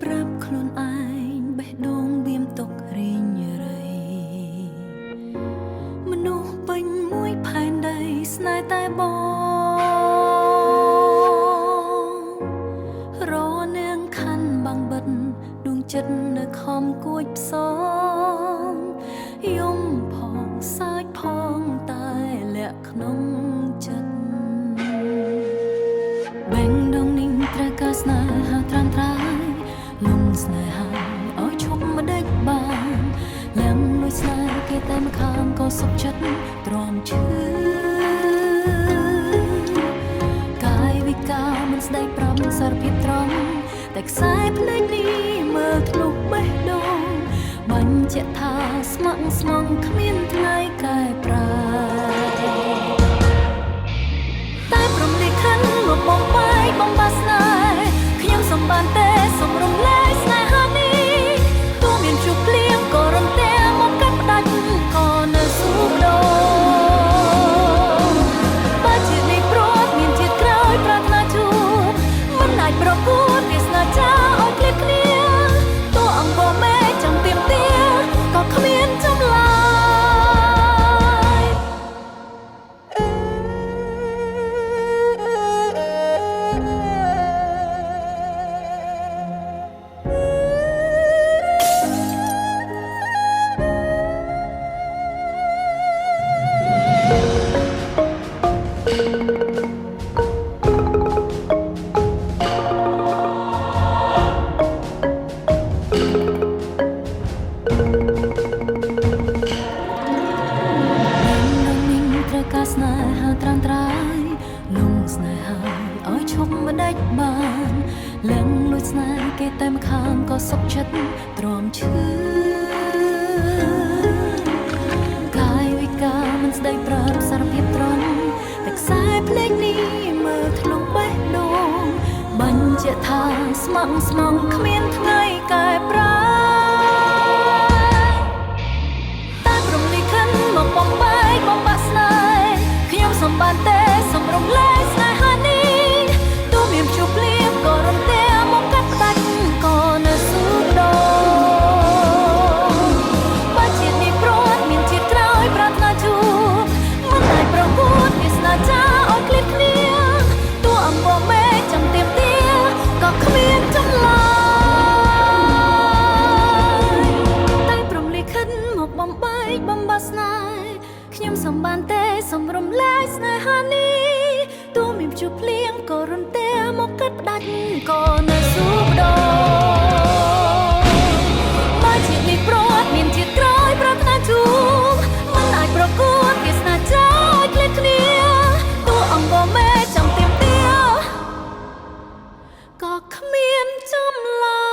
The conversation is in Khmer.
ប្រាប់ខ្លួនឯងបេះដូងវាមទុករៀងរៃមនុស្សពេញមួយផែនដីស្នេហ៍តែបងរនាងខាន់បាំងបិទដួងចិត្តនៅខំគួចផ្សងយំផងសើចផងតែលាក់ក្នុងចិត្តបេងដូងនេះត្រូវការស្នេហាត្រាំត្រាយលំស្នេហាឲ្យឈប់មិនដេចបានឡើងលួចស្នេហ៍គេតែម្ខាងក៏សុខចិត្តទ្រាំឈឺកាយវិការមិនស្ដីប្រំសារភាពត្រង់តែខ្សែភ្នែកនេះមើលធ្លុះបេះដូងបញ្ជាក់ថាស្ម័គ្រស្មងគ្មានថ្ងៃកែប្រែតែព្រមលិខិតមកបំបាយបំបាស្នេហ៍ខ្ញុំសំបានទេសូមរំលែកស្នេហានេះទោះមានជួបភ្លៀងក៏រំតែមកកាត់ផ្ដាច់ក៏នៅស៊ូដោបើជានេះព្រាត់មានជាតិក្រោយប្រាថ្នាជួបមិនអាចប្រកួតវាសនាចាឲ្យឃ្លាតគ្នាទោះអង្គមេចាំទៀមទាក៏គ្មានចម្លើយការស្នេហាត្រាំត្រាយលងស្នេហាឲ្យឈប់មិនដេចបានឡើងលួចស្នេហ៍គេតែម្ខាងក៏សុខចិត្តទ្រាំឈឺកាយវិការមិនស្ដីប្រាប់សារភាពត្រង់តែខ្សែភ្នែកនេះមើលធ្លុះបេះដូងបញ្ជាក់ថាស្ម័គ្រស្មងគ្មានថ្ងៃកែប្រែតែព្រមលិខិតមកបំបាយបំបាក់ស្នេហ៍ខ្ញុំសំបានទេសូមរំលែកស្នេហានេះទោះមានជួបភ្លៀងក៏រំតែមកកាត់ផ្ដាច់ក៏នៅស៊ូដោបើជាតិនេះព្រាត់មានជាតិក្រោយប្រាថ្នាជួបមិនអាចប្រកួតវាសនាចាឲ្យឃ្លាតគ្នាទោះអង្គមេចាំទៀមទាក៏គ្មានចម្លើយតែព្រមលិខិតមកបំបាយបំបាស្នេហ៍ខ្ញុំសំបានទេសូមរំលែកស្នេហានេះទោះមានជួបភ្លៀងក៏រន្ទះមកកាត់ផ្ដាច់ក៏នៅស៊ូដោបើជាតិនេះព្រាត់មានជាតិក្រោយប្រាថ្នាជួបមិនអាចប្រកួតវាសនាចាឲ្យឃ្លាតគ្នាទោះអង្គមេចាំទៀមទាក៏គ្មានចម្លើយ